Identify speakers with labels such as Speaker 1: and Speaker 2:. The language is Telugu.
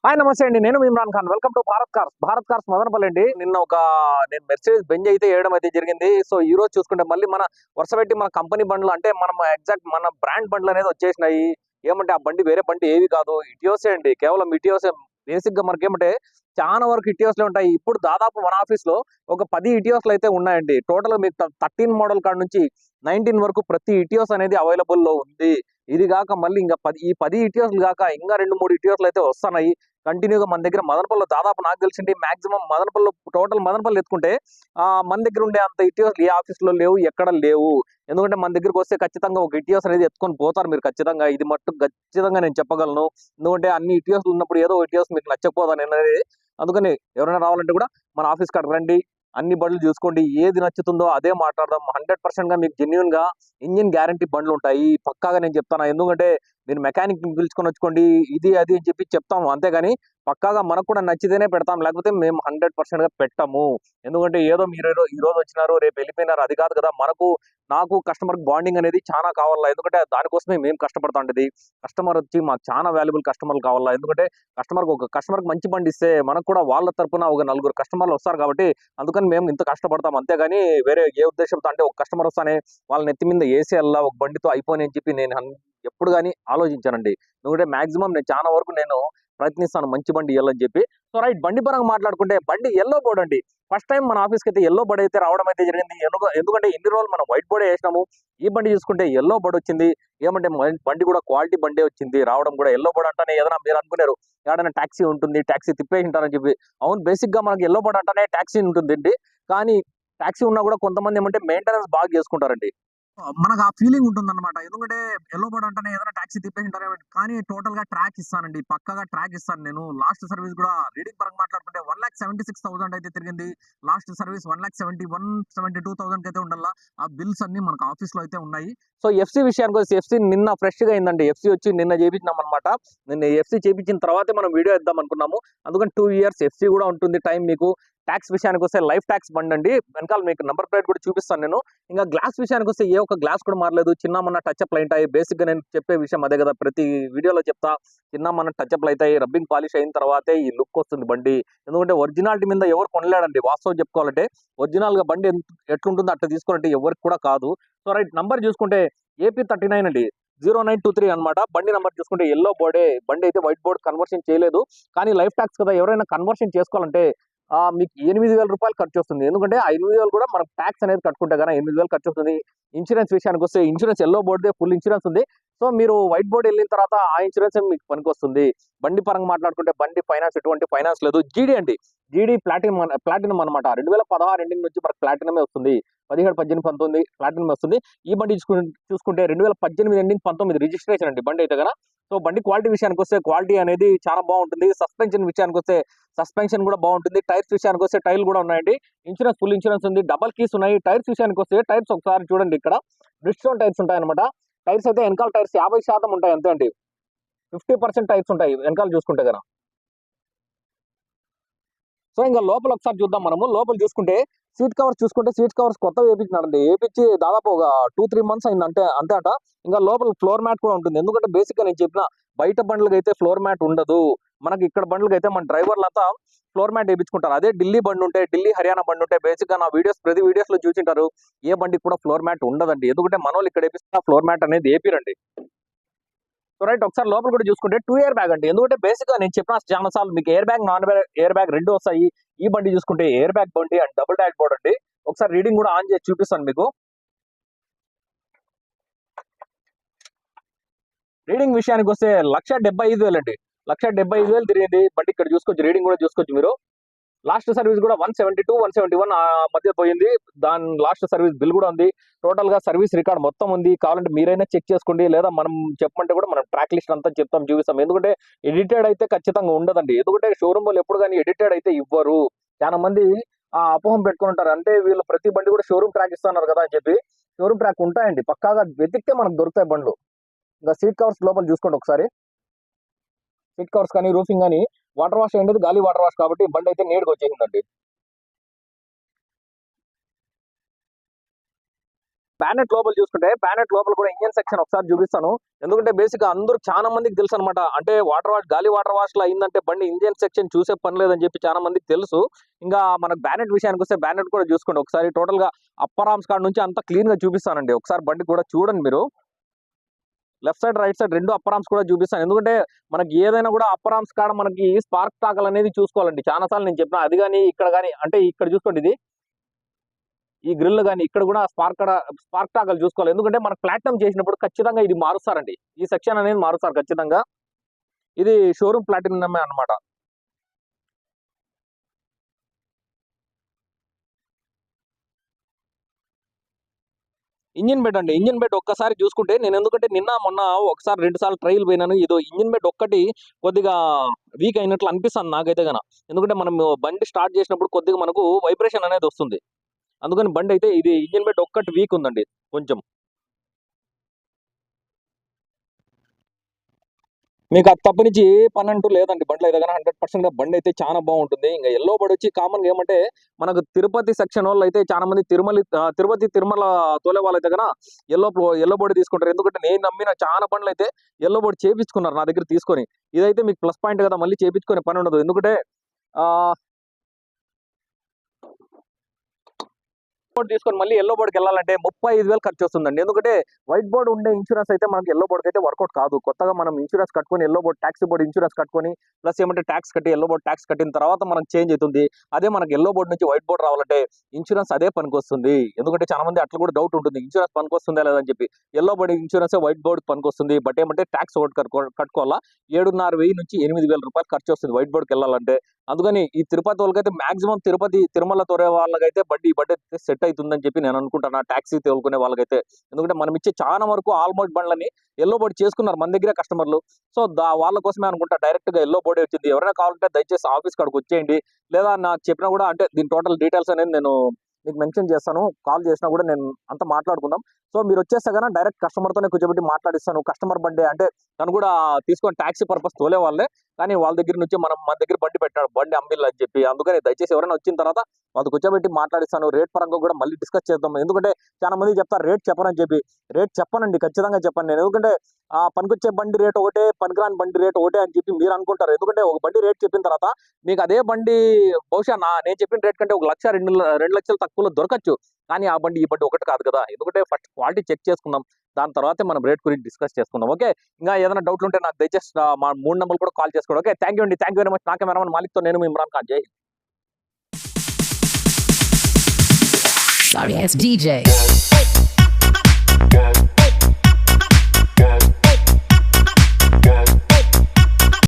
Speaker 1: హాయ్ నమస్తే అండి. నేను మీ Imran Khan. Welcome to Bharat cars. Bharat cars Madanapalle అండి. నేను మెర్సిడీస్ బెంజ్ అయితే వేయడం అయితే జరిగింది. సో ఈ రోజు చూసుకుంటే మళ్ళీ మన వరుస పెట్టి మన కంపెనీ బండ్లు అంటే మనం ఎగ్జాక్ట్ మన బ్రాండ్ బండ్లు అనేది వచ్చేసినాయి. ఏమంటే ఆ బండి వేరే బండి ఏవి కాదు, ఇటియోసే అండి. కేవలం ఇటియోసే. బేసిక్ గా మనకేమంటే చాలా వరకు ఇటియోస్లే ఉంటాయి. ఇప్పుడు దాదాపు మన ఆఫీస్ లో ఒక 10 ఇటియోస్లు అయితే ఉన్నాయండి. టోటల్ మీకు 13 మోడల్ కాడ నుంచి 19 వరకు ప్రతి ఇటియోస్ అనేది అవైలబుల్ లో ఉంది. ఇది కాక మళ్ళీ ఇంకా 10 ఇటియోస్లు కాక ఇంకా 2-3 ఇటియోస్లు అయితే వస్తున్నాయి కంటిన్యూగా మన దగ్గర. మదనపల్లిలో దాదాపు నాకు తెలిసింది మాక్సిమం మదనపల్లి టోటల్ మదనపల్లి ఎత్తుకుంటే మన దగ్గర ఉండే అంత ఇటియోస్ ఏ ఆఫీస్ లో లేవు, ఎక్కడ లేవు. ఎందుకంటే మన దగ్గరకు వస్తే ఖచ్చితంగా ఒక ఇటియోస్ అనేది ఎత్తుకొని పోతారు మీరు ఖచ్చితంగా. ఇది మట్టు ఖచ్చితంగా నేను చెప్పగలను. ఎందుకంటే అన్ని ఇటియోస్లు ఉన్నప్పుడు ఏదో ఇటియోస్ మీకు నచ్చకపోతాను అనేది. అందుకని ఎవరైనా రావాలంటే కూడా మన ఆఫీస్ కాడ రండి, అన్ని బండ్లు చూసుకోండి, ఏది నచ్చుతుందో అదే మాట్లాడదాం. 100% గా మీకు జెన్యున్ గా ఇంజిన్ గ్యారంటీ బండ్లు ఉంటాయి పక్కాగా నేను చెప్తాను. ఎందుకంటే మీరు మెకానిక్ పిలుచుకొని వచ్చుకోండి, ఇది అది అని చెప్పి చెప్తాము అంతేగాని పక్కాగా మనకు కూడా నచ్చితేనే పెడతాం, లేకపోతే మేము 100% గా పెట్టాము. ఎందుకంటే ఏదో మీరు ఈ రోజు వచ్చినారు రేపు వెళ్ళిపోయినారు అది కాదు కదా. నాకు కస్టమర్ బాండింగ్ అనేది చాలా కావాలా. ఎందుకంటే దానికోసమే మేము కష్టపడతా ఉండేది. కస్టమర్ వచ్చి మాకు చాలా వాల్యుబుల్ కస్టమర్లు కావాలా. ఎందుకంటే ఒక కస్టమర్కి మంచి బండి ఇస్తే మనకు కూడా వాళ్ళ తరపున ఒక 4 కస్టమర్లు వస్తారు కాబట్టి అందుకని మేము ఇంత కష్టపడతాం. అంతేగాని వేరే ఏ ఉద్దేశంతో అంటే ఒక కస్టమర్ వస్తానే వాళ్ళ నెత్తి మీద ఏసీఎల్లా ఒక బండితో అయిపోయి అని చెప్పి నేను ఎప్పుడు కానీ ఆలోచించానండి. ఎందుకంటే మాక్సిమం నేను చాలా వరకు నేను ప్రయత్నిస్తాను మంచి బండి ఇవ్వాలని చెప్పి. సో రైట్, బండి పరంగా మాట్లాడుకుంటే బండి ఎల్లో బోర్డ్ అండి. ఫస్ట్ టైం మన ఆఫీస్కి అయితే ఎల్లో బోర్డ్ అయితే రావడం అయితే జరిగింది. ఎందుకంటే ఇన్ని రోజులు మనం వైట్ బోర్డే వేసినాము. ఈ బండి చూసుకుంటే ఎల్లో బోర్డ్ వచ్చింది. ఏమంటే బండి కూడా క్వాలిటీ బండే వచ్చింది. రావడం కూడా ఎల్లో బోర్డ్ అంటానే ఏదైనా మీరు అనుకున్నారు ఏదైనా ట్యాక్సీ ఉంటుంది, ట్యాక్సీ తిప్పేసి ఉంటారని చెప్పి. అవును, బేసిక్ గా మనకి ఎల్లో బోర్డ్ అంటానే ట్యాక్సీ ఉంటుందండి. కానీ ట్యాక్సీ ఉన్నా కూడా కొంతమంది ఏమంటే మెయింటెనెన్స్ బాగా చేసుకుంటారండి. మనకు ఆ ఫీలింగ్ ఉంటుందన్నమాట. ఎందుకంటే యెల్లో బోర్డ్ అంటేనే ఏదైనా టాక్సీ తిప్పేసింటారు. కానీ టోటల్ గా ట్రాక్ ఇస్తానండి. పక్కాగా ట్రాక్ ఇస్తాను నేను. లాస్ట్ సర్వీస్ కూడా రీడింగ్ పరంగా మాట్లాడుకుంటే 1,76,000 అయితే తిరిగింది. లాస్ట్ సర్వీస్ 1,72,000 అయితే ఉండాల. ఆ బిల్స్ అన్ని మనకు ఆఫీస్ లో అయితే ఉన్నాయి. సో ఎఫ్సీ విషయానికి వచ్చి ఎఫ్సీ నిన్న ఫ్రెష్ గా అయిందండి. ఎఫ్సీ వచ్చి నిన్న చేపించినాం అనమాట. నిన్న ఎఫ్సీ చేపించిన తర్వాతే మనం వీడియో ఇద్దాం అనుకున్నాము. అందుకని 2 ఇయర్స్ ఎఫ్సీ కూడా ఉంటుంది టైం మీకు. ట్యాక్స్ విషయానికి వస్తే లైఫ్ ట్యాక్స్ బండి అండి. వెనకాల మీకు నంబర్ ప్లేట్ కూడా చూపిస్తాను నేను. ఇంకా గ్లాస్ విషయానికి వస్తే ఏ ఒక్క గ్లాస్ కూడా మారలేదు. చిన్న మన టచ్అప్లు ఉంటాయి. బేసిక్ గా నేను చెప్పే విషయం అదే కదా, ప్రతి వీడియోలో చెప్తా. చిన్న మన టచ్అప్లు అవుతాయి. రబ్బింగ్ పాలిష్ అయిన తర్వాతే ఈ లుక్ వస్తుంది బండి. ఎందుకంటే ఒరిజినాలిటీ మీద ఎవరు కొనలేడండి. వాస్తవం చెప్పుకోవాలంటే ఒరిజినల్ గా బండి ఎట్లుంటుందో అట్లా తీసుకోవాలంటే ఎవరికి కూడా కాదు. సో రైట్, నంబర్ చూసుకుంటే AP39 అండి, 0923 అనమాట. బండి నంబర్ చూసుకుంటే ఎల్లో బోర్డే. బండి అయితే వైట్ బోర్డ్ కన్వర్షన్ చేయలేదు. కానీ లైఫ్ ట్యాక్స్ కదా, ఎవరైనా కన్వర్షన్ చేసుకోవాలంటే మీకు 8,000 రూపాయలు ఖర్చు వస్తుంది. ఎందుకంటే ఆ 8,000 కూడా మనకు ట్యాక్స్ అనేది కట్టుకుంటే కదా 8,000 ఖర్చు వస్తుంది. ఇన్సూరెన్స్ విషయానికి వస్తే ఇన్సూరెన్స్ ఎల్లో బోర్డే ఫుల్ ఇన్సూరెన్స్ ఉంది. సో మీరు వైట్ బోర్డ్ వెళ్ళిన తర్వాత ఆ ఇన్సూరెన్స్ మీకు పనికి వస్తుంది. బండి పరంగా మాట్లాడుకుంటే బండి ఫైనాన్స్ ఎటువంటి ఫైనాన్స్ లేదు. జీడీ అండి, జీడీ ప్లాటినం అనమాట. 2016 ఎండింగ్ నుంచి మనకు ప్లాటినమే వస్తుంది. 17, 18, 19 ప్లాటినం వస్తుంది. ఈ బండి చూసుకుంటే 2018 ఎండింగ్ 19 రిజిస్ట్రేషన్ అండి బండి అయితే కదా. సో బండి క్వాలిటీ విషయానికి వస్తే క్వాలిటీ అనేది చాలా బాగుంటుంది. సస్పెన్షన్ విషయానికి వస్తే సస్పెన్షన్ కూడా బాగుంటుంది. టైర్స్ విషయానికి వస్తే టైర్లు కూడా ఉన్నాయండి. ఇన్సూరెన్స్ ఫుల్ ఇన్సూరెన్స్ ఉంది. డబల్ కీస్ ఉన్నాయి. టైర్స్ విషయానికి వస్తే టైర్స్ ఒకసారి చూడండి, ఇక్కడ బ్రిడ్స్టోన్ టైర్స్ ఉంటాయి అనమాట. టైర్స్ అయితే వెనకాల టైర్స్ 50% ఉంటాయి అంతే అండి. 50% టైర్స్ ఉంటాయి వెనకాల చూసుకుంటే కదా. సో ఇంకా లోపల ఒకసారి చూద్దాం మనము. లోపల చూసుకుంటే సీట్ కవర్స్ కొత్తగా వేయించినారండి. వేయించి దాదాపు ఒక 2-3 మంత్స్ అయింది అంటే అంతే అంట. ఇంకా లోపల ఫ్లోర్ మ్యాట్ కూడా ఉంటుంది. ఎందుకంటే బేసిక్ గా నేను చెప్పిన బయట బండ్లకి అయితే ఫ్లోర్ మ్యాట్ ఉండదు. మనకి ఇక్కడ బండ్లకి అయితే మన డ్రైవర్లంతా ఫ్లోర్ మ్యాట్ వేయించుకుంటారు. అదే ఢిల్లీ బండి ఉంటే, ఢిల్లీ హర్యానా బండి ఉంటే బేసిక్ గా నా ప్రతి వీడియోస్ లో చూసింటారు. ఏ బండికి కూడా ఫ్లోర్ మ్యాట్ ఉండదండి. ఎందుకంటే మన వాళ్ళు ఇక్కడ వేపిస్తున్న ఫ్లోర్ మ్యాట్ అనేది వేపిరండి. సో రైట్, ఒకసారి లోపల కూడా చూసుకుంటే 2 ఇయర్ బ్యాగ్ అండి. ఎందుకంటే బేసిక్ గా నేను చెప్పిన చాలా సార్లు మీకు air bag, non air bag రెండు వస్తాయి. ఈ బండి చూసుకుంటే ఎయిర్ బ్యాగ్ బండి అండ్ డబుల్ డాష్ బోర్డ్ అండి. ఒకసారి రీడింగ్ కూడా ఆన్ చేసి చూపిస్తాను మీకు. రీడింగ్ విషయానికి వస్తే 1,75,000 అండి. 1,75,000 తిరిగింది బండి. ఇక్కడ చూసుకోవచ్చు, రీడింగ్ కూడా చూసుకోవచ్చు మీరు. లాస్ట్ సర్వీస్ కూడా 172, 171 ఆ మధ్య పోయింది. దాని లాస్ట్ సర్వీస్ బిల్ కూడా ఉంది. టోటల్ గా సర్వీస్ రికార్డ్ మొత్తం ఉంది. కావాలంటే మీరైనా చెక్ చేసుకోండి, లేదా మనం చెప్పమంటే కూడా మనం ట్రాక్ లిస్ట్ అంతా చెప్తాం, చూపిస్తాం. ఎందుకంటే ఎడిటెడ్ అయితే ఖచ్చితంగా ఉండదండి. ఎందుకంటే షోరూమ్ వాళ్ళు ఎప్పుడు కానీ ఎడిటెడ్ అయితే ఇవ్వరు. చాలా మంది ఆ అపోహం పెట్టుకుని ఉంటారు. అంటే వీళ్ళు ప్రతి బండి కూడా షోరూమ్ ట్రాక్ ఇస్తున్నారు కదా అని చెప్పి. షోరూమ్ ట్రాక్ ఉంటాయండి, పక్కాగా వెతికితే మనకు దొరుకుతాయి బండ్లు. ఇంకా సీట్ కవర్స్ లోపల చూసుకోండి ఒకసారి. సీట్ కవర్స్ కానీ రూఫింగ్ కానీ వాటర్ వాష్ అయ్యేది, గాలి వాటర్ వాష్ కాబట్టి బండి అయితే నీట్గా వచ్చేసిందండి. ప్యానెట్ లోపల చూసుకుంటే ప్యానెట్ లోపల కూడా ఇంజన్ సెక్షన్ ఒకసారి చూపిస్తాను. ఎందుకంటే బేసిక్ గా అందరూ చాలా మందికి తెలుసు అనమాట. అంటే వాటర్ వాష్ గాలి వాటర్ వాష్ లో అయిందంటే బండి ఇంజన్ సెక్షన్ చూసే పని లేదని చెప్పి చాలా మందికి తెలుసు. ఇంకా మనకు బ్యానెట్ విషయానికి వస్తే బ్యానెట్ కూడా చూసుకోండి ఒకసారి. టోటల్ గా అప్పర్ ఆర్మ్స్ కాడ నుంచి అంతా క్లీన్ గా చూపిస్తానండి. ఒకసారి బండి కూడా చూడండి మీరు. లెఫ్ట్ సైడ్ రైట్ సైడ్ రెండు అప్పర్ ఆర్మ్స్ కూడా చూపిస్తాను. ఎందుకంటే మనకి ఏదైనా కూడా అప్పర్ ఆర్మ్స్ కాడ మనకి స్పార్క్ టాకల్ అనేది చూసుకోవాలండి. చాలా సార్లు నేను చెప్పిన అది కానీ ఇక్కడ కానీ అంటే ఇక్కడ చూసుకోండి ఇది ఈ గ్రిల్ కానీ ఇక్కడ కూడా స్పార్క్ టాకల్ చూసుకోవాలి. ఎందుకంటే మనకు ప్లాటినం చేసినప్పుడు ఖచ్చితంగా ఇది మారుస్తారండి. ఈ సెక్షన్ అనేది మారుస్తారు ఖచ్చితంగా. ఇది షోరూమ్ ప్లాటినమే అన్నమాట. ఇంజిన్ బెడ్ అండి. ఇంజిన్ బెడ్ ఒక్కసారి చూసుకుంటే నేను ఎందుకంటే నిన్న మొన్న ఒకసారి 2 సార్లు ట్రైల్ పోయినాను. ఇదో ఇంజిన్ బెడ్ ఒక్కటి కొద్దిగా వీక్ అయినట్లు అనిపిస్తుంది నాకైతే గన. ఎందుకంటే మనం బండి స్టార్ట్ చేసినప్పుడు కొద్దిగా మనకు వైబ్రేషన్ అనేది వస్తుంది. అందుకని బండి అయితే ఇది ఇంజిన్ బెడ్ ఒక్కటి వీక్ ఉందండి కొంచెం. మీకు అది తప్పనించి ఏ పని అంటూ లేదండి బండ్లో అయితే కానీ 100% బండి అయితే చాలా బాగుంటుంది. ఇంకా ఎల్లో బడి వచ్చి కామన్ గా ఏమంటే మనకు తిరుపతి సెక్షన్ వాళ్ళు అయితే చాలా మంది తిరుపతి తిరుమల తోలే వాళ్ళు అయితే కన్నా ఎల్లో బడి తీసుకుంటారు. ఎందుకంటే నేను నమ్మిన చాలా బండ్లు అయితే ఎల్లో బడి చేపించుకున్నారు నా దగ్గర తీసుకొని. ఇదైతే మీకు ప్లస్ పాయింట్ కదా, మళ్ళీ చేపించుకునే పని ఉండదు. ఎందుకంటే ఆ బోర్డు తీసుకొని మళ్ళీ ఎల్లో బోర్డుకి వెళ్ళాలంటే 35,000 ఖర్చు వస్తుందండి. ఎందుకంటే వైట్ బోర్డు ఉండే ఇన్సూరెన్స్ అయితే మనకి ఎల్లో బోర్డుకి అయితే వర్కౌట్ కాదు. కొత్తగా మనం ఇన్సూరెన్స్ కట్టుకొని yellow board taxi board insurance కట్టుకొని ప్లస్ ఏమంటే ట్యాక్స్ కట్టి ఎల్లో బోర్డు ట్యాక్స్ కట్టిన తర్వాత మనకు చేంజ్ అవుతుంది. అదే మనకి ఎల్లో బోర్డు నుంచి వైట్ బోర్డు రావాలంటే ఇన్సూరెన్స్ అదే పనికి వస్తుంది. ఎందుకంటే చాలా మంది అట్లా కూడా డౌట్ ఉంటుంది, ఇన్సూరెన్స్ పనికి వస్తుందా లేదని చెప్పి. Yellow board insurance white board పనికి వస్తుంది. బట్ ఏమంటే ట్యాక్స్ ఒకటి కట్టుకోవాలా 7,500 నుంచి 8,000 రూపాయలు ఖర్చు వస్తుంది వైట్ బోర్డుకి వెళ్ళాలంటే. అందుకని ఈ తిరుపతి వాళ్ళకైతే మాక్సిమం తిరుపతి తిరుమల తోరే వాళ్ళకైతే ఈ బండి సెట్ అవుతుందని చెప్పి నేను అనుకుంటున్నా, టాక్సీ తోలుకునే వాళ్ళకైతే. ఎందుకంటే మనం ఇచ్చే చాలా వరకు ఆల్మోస్ట్ బండ్లని ఎల్లో బోర్డు చేసుకున్నారు మన దగ్గర కస్టమర్లు. సో వాళ్ళ కోసమే అనుకుంటా డైరెక్ట్ గా ఎల్లో బోర్డు వచ్చింది. ఎవరైనా కావాలంటే దయచేసి ఆఫీస్ కాడికి వచ్చేయండి. లేదా నాకు చెప్పినా కూడా అంటే దీని టోటల్ డీటెయిల్స్ అనేది నేను మీకు మెన్షన్ చేస్తాను. కాల్ చేసినా కూడా నేను అంతా మాట్లాడుకుందాం. సో మీరు వచ్చేస్తే కన్నా డైరెక్ట్ కస్టమర్ తోనే కూర్చోబెట్టి మాట్లాడిస్తాను. కస్టమర్ బండి అంటే తను కూడా తీసుకొని టాక్సీ పర్పస్ తోలే వాళ్ళే, కానీ వాళ్ళ దగ్గర నుంచి మన దగ్గర బండి పెట్టాడు, బండి అమ్మిల్లు అని చెప్పి. అందుకని దయచేసి ఎవరైనా వచ్చిన తర్వాత వాళ్ళకి కూర్చోబెట్టి మాట్లాడిస్తాను. రేట్ పరంగా కూడా మళ్ళీ డిస్కస్ చేద్దాం. ఎందుకంటే చాలా మంది చెప్తారు రేట్ చెప్పనని చెప్పి. రేట్ చెప్పనండి, ఖచ్చితంగా చెప్పను నేను. ఎందుకంటే పనికొచ్చే బండి రేట్ ఒకటే, పనికిరాని బండి రేట్ ఒకటే అని చెప్పి మీరు అనుకుంటారు. ఎందుకంటే ఒక బండి రేట్ చెప్పిన తర్వాత మీకు అదే బండి బహుశా నేను చెప్పిన రేట్ కంటే 1,00,000 2 లక్షలు తక్కువలో దొరకచ్చు. కానీ ఆ బండి ఈ బండి ఒకటి కాదు కదా. ఎందుకంటే ఫస్ట్ క్వాలిటీ చెక్ చేసుకుందాం, దాని తర్వాతే మనం రేట్ గురించి డిస్కస్ చేసుకుందాం. ఓకే, ఇంకా ఏదైనా డౌట్లు ఉంటే నాకు దయచేసి మా 3 నెంబర్లు కూడా కాల్ చేసుకోండి. ఓకే, థ్యాంక్ యూ అండి, థ్యాంక్ యూ వెరీ మచ్. నా కెమెరామన్ మాలిక్తో నేను మీ ఇమ్రాన్ ఖాన్. జై హింద్.
Speaker 2: Sorry, it's DJ.